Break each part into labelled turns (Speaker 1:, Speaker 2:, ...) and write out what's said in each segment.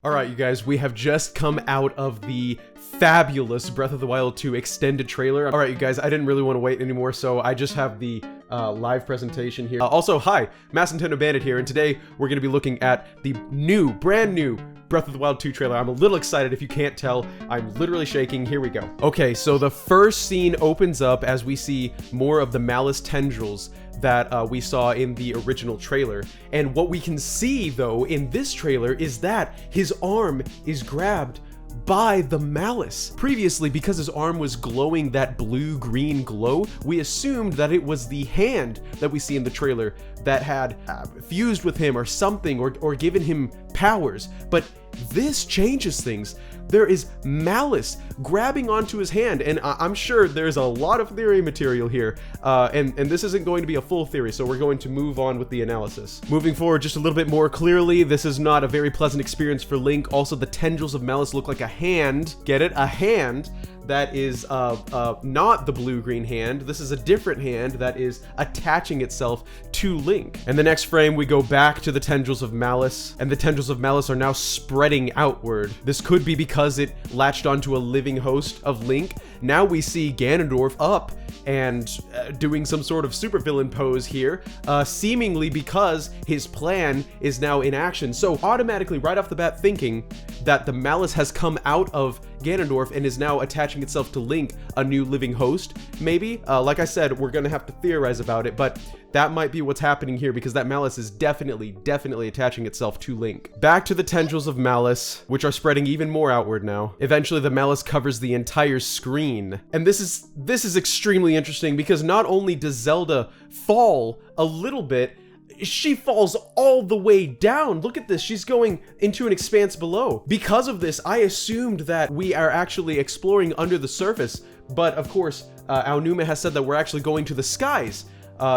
Speaker 1: Alright, you guys, we have just come out of the fabulous Breath of the Wild 2 extended trailer. Alright, you guys, I didn't really want to wait anymore, so I just have the live presentation here. Also, hi, MaskedNintendoBandit here, and today we're going to be looking at the brand new Breath of the Wild 2 trailer. I'm a little excited. If you can't tell, I'm literally shaking. Here we go. Okay, so the first scene opens up as we see more of the malice tendrils that we saw in the original trailer. And what we can see, though, in this trailer is that his arm is grabbed by the malice. Previously, because his arm was glowing that blue-green glow, we assumed that it was the hand that we see in the trailer that had fused with him or something, or given him powers. But this changes things. There is malice grabbing onto his hand, and I'm sure there's a lot of theory material here, and this isn't going to be a full theory, so we're going to move on with the analysis. Moving forward just a little bit more clearly, this is not a very pleasant experience for Link. Also, the tendrils of malice look like a hand. Get it? A hand that is not the blue-green hand. This is a different hand that is attaching itself to Link. And the next frame, we go back to the tendrils of malice, and the tendrils of malice are now spreading outward. This could be because it latched onto a living host of Link. Now we see Ganondorf up and doing some sort of supervillain pose here, seemingly because his plan is now in action. So automatically, right off the bat, thinking that the malice has come out of Ganondorf and is now attaching itself to Link, a new living host, maybe? Like I said, we're gonna have to theorize about it, but that might be what's happening here, because that malice is definitely attaching itself to Link. Back to the tendrils of malice, which are spreading even more outward now. Eventually, the malice covers the entire screen. And this is extremely interesting, because not only does Zelda fall a little bit, she falls all the way down. Look at this. She's going into an expanse below. Because of this, I assumed that we are actually exploring under the surface. But of course, Aonuma has said that we're actually going to the skies.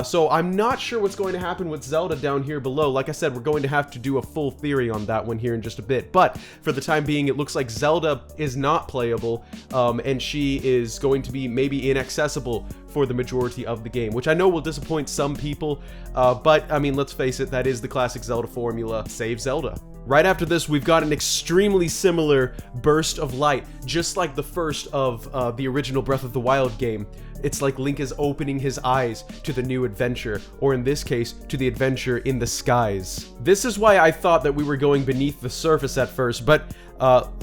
Speaker 1: So I'm not sure what's going to happen with Zelda down here below. Like I said, we're going to have to do a full theory on that one here in just a bit. But for the time being, it looks like Zelda is not playable, and she is going to be maybe inaccessible for the majority of the game, which I know will disappoint some people, but I mean, let's face it, that is the classic Zelda formula. Save Zelda. Right after this, we've got an extremely similar burst of light, just like the first of the original Breath of the Wild game. It's like Link is opening his eyes to the new adventure, or in this case, to the adventure in the skies. This is why I thought that we were going beneath the surface at first, but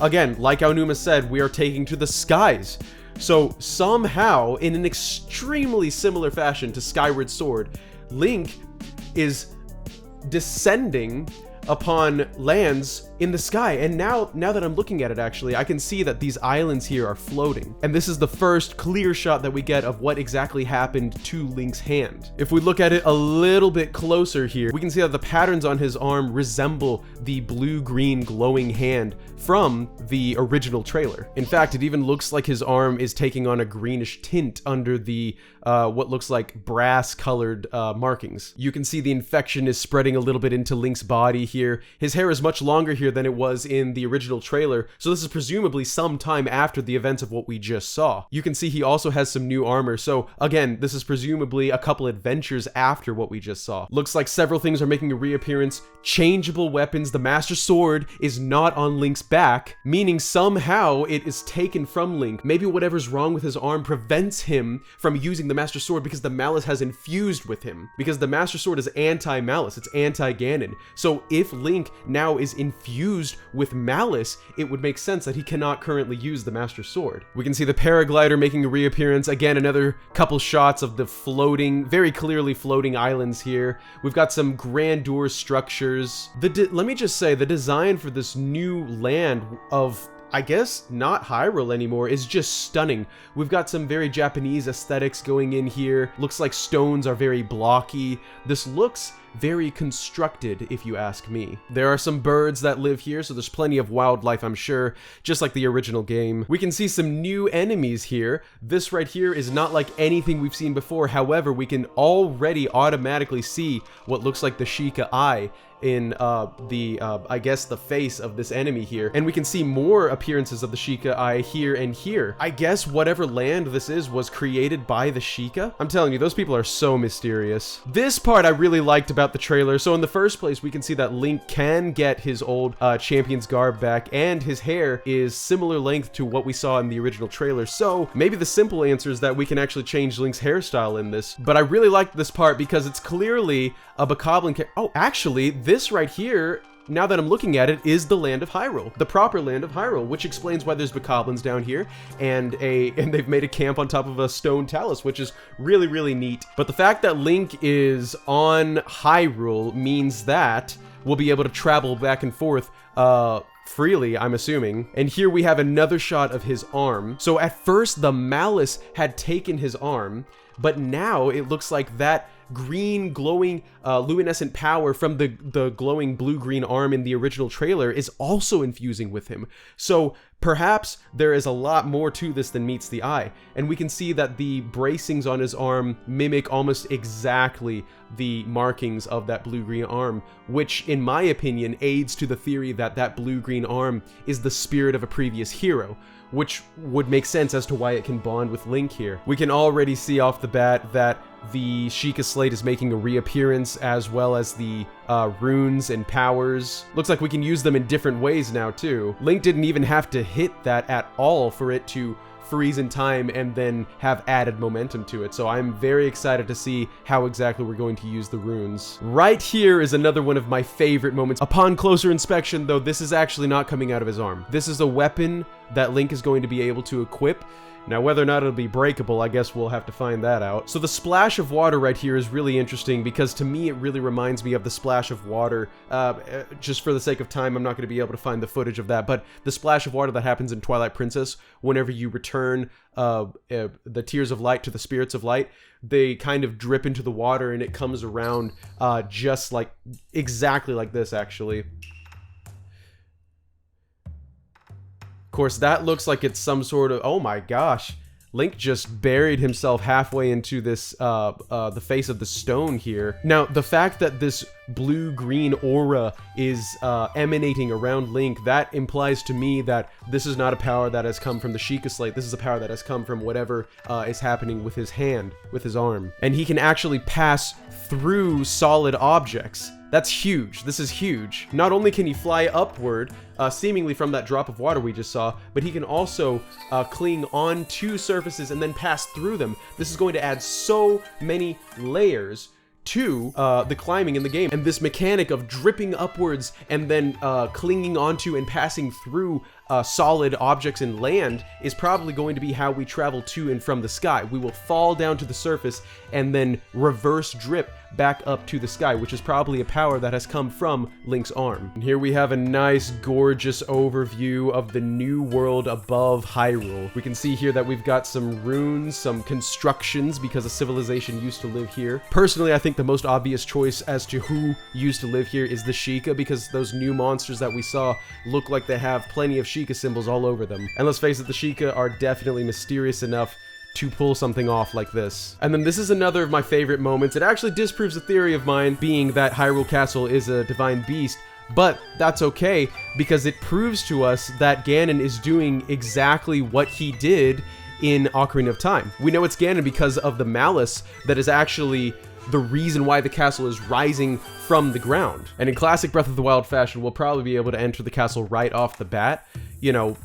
Speaker 1: again, like Aonuma said, we are taking to the skies. So somehow, in an extremely similar fashion to Skyward Sword, Link is descending upon lands in the sky. And now that I'm looking at it, actually, I can see that these islands here are floating. And this is the first clear shot that we get of what exactly happened to Link's hand. If we look at it a little bit closer here, we can see that the patterns on his arm resemble the blue-green glowing hand from the original trailer. In fact, it even looks like his arm is taking on a greenish tint under the what looks like brass-colored markings. You can see the infection is spreading a little bit into Link's body here. His hair is much longer here than it was in the original trailer, so this is presumably some time after the events of what we just saw. You can see he also has some new armor, so again, this is presumably a couple adventures after what we just saw. Looks like several things are making a reappearance. Changeable weapons. The Master Sword is not on Link's back, meaning somehow it is taken from Link. Maybe whatever's wrong with his arm prevents him from using the Master Sword because the malice has infused with him. Because the Master Sword is anti-malice, it's anti-Ganon. So if Link now is infused with malice, it would make sense that he cannot currently use the Master Sword. We can see the paraglider making a reappearance. Again, another couple shots of the floating, very clearly floating islands here. We've got some grandeur structures. Let me just say, the design for this new land of, I guess, not Hyrule anymore, is just stunning. We've got some very Japanese aesthetics going in here. Looks like stones are very blocky. This looks very constructed, if you ask me. There are some birds that live here, so there's plenty of wildlife, I'm sure, just like the original game. We can see some new enemies here. This right here is not like anything we've seen before. However, we can already automatically see what looks like the Sheikah eye in I guess the face of this enemy here, and we can see more appearances of the Sheikah eye here and here. I guess whatever land this is was created by the Sheikah. I'm telling you, those people are so mysterious. This part I really liked about the trailer. So in the first place, we can see that Link can get his old champion's garb back, and his hair is similar length to what we saw in the original trailer. So maybe the simple answer is that we can actually change Link's hairstyle in this. But I really like this part because it's clearly a bokoblin. Oh, actually, this right here, now that I'm looking at it, is the land of Hyrule, the proper land of Hyrule, which explains why there's bokoblins down here, and they've made a camp on top of a stone talus, which is really, really neat. But the fact that Link is on Hyrule means that we'll be able to travel back and forth freely, I'm assuming. And here we have another shot of his arm. So at first the malice had taken his arm, but now it looks like that green glowing luminescent power from the glowing blue-green arm in the original trailer is also infusing with him. So perhaps there is a lot more to this than meets the eye, and we can see that the bracings on his arm mimic almost exactly the markings of that blue-green arm, which in my opinion aids to the theory that that blue-green arm is the spirit of a previous hero, which would make sense as to why it can bond with Link here. We can already see off the bat that the Sheikah Slate is making a reappearance, as well as the runes and powers. Looks like we can use them in different ways now too. Link didn't even have to hit that at all for it to freeze in time and then have added momentum to it. So I'm very excited to see how exactly we're going to use the runes. Right here is another one of my favorite moments. Upon closer inspection, though, this is actually not coming out of his arm. This is a weapon that Link is going to be able to equip. Now, whether or not it'll be breakable, I guess we'll have to find that out. So the splash of water right here is really interesting because to me, it really reminds me of the splash of water. Just for the sake of time, I'm not going to be able to find the footage of that, but the splash of water that happens in Twilight Princess, whenever you return the Tears of Light to the Spirits of Light, they kind of drip into the water and it comes around just like, exactly like this, actually. Of course, that looks like it's some sort of, oh my gosh, Link just buried himself halfway into this the face of the stone here. Now, the fact that this blue-green aura is emanating around Link, that implies to me that this is not a power that has come from the Sheikah Slate. This is a power that has come from whatever is happening with his hand, with his arm. And he can actually pass through solid objects. That's huge. This is huge. Not only can he fly upward, seemingly from that drop of water we just saw, but he can also cling on to surfaces and then pass through them. This is going to add so many layers to the climbing in the game. And this mechanic of dripping upwards and then clinging onto and passing through solid objects in land is probably going to be how we travel to and from the sky. We will fall down to the surface and then reverse drip back up to the sky, which is probably a power that has come from Link's arm. And here we have a nice, gorgeous overview of the new world above Hyrule. We can see here that we've got some runes, some constructions, because a civilization used to live here. Personally, I think the most obvious choice as to who used to live here is the Sheikah, because those new monsters that we saw look like they have plenty of Sheikah symbols all over them. And let's face it, the Sheikah are definitely mysterious enough to pull something off like this. And then this is another of my favorite moments. It actually disproves a theory of mine, being that Hyrule Castle is a divine beast, but that's okay, because it proves to us that Ganon is doing exactly what he did in Ocarina of Time. We know it's Ganon because of the malice that is actually the reason why the castle is rising from the ground. And in classic Breath of the Wild fashion, we'll probably be able to enter the castle right off the bat, you know,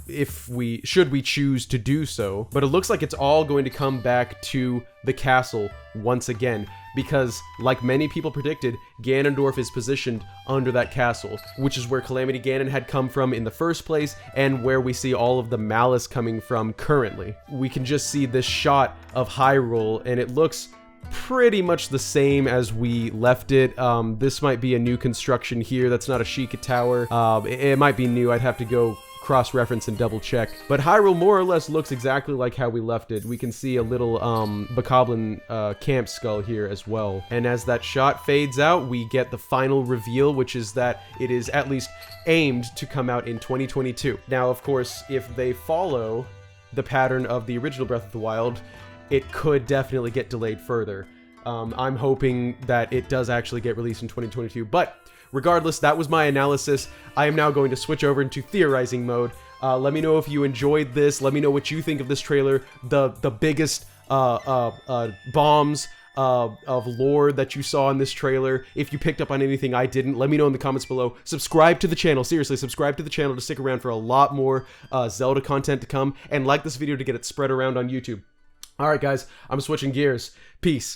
Speaker 1: should we choose to do so. But it looks like it's all going to come back to the castle once again, because like many people predicted, Ganondorf is positioned under that castle, which is where Calamity Ganon had come from in the first place, and where we see all of the malice coming from currently. We can just see this shot of Hyrule, and it looks pretty much the same as we left it. This might be a new construction here. That's not a Sheikah Tower. It might be new. I'd have to go cross-reference and double-check. But Hyrule more or less looks exactly like how we left it. We can see a little bokoblin camp skull here as well. And as that shot fades out, we get the final reveal, which is that it is at least aimed to come out in 2022. Now, of course, if they follow the pattern of the original Breath of the Wild, it could definitely get delayed further. I'm hoping that it does actually get released in 2022, but regardless, that was my analysis. I am now going to switch over into theorizing mode. Let me know if you enjoyed this. Let me know what you think of this trailer. The biggest bombs of lore that you saw in this trailer. If you picked up on anything I didn't, let me know in the comments below. Subscribe to the channel. Seriously, subscribe to the channel to stick around for a lot more Zelda content to come. And like this video to get it spread around on YouTube. Alright guys, I'm switching gears. Peace.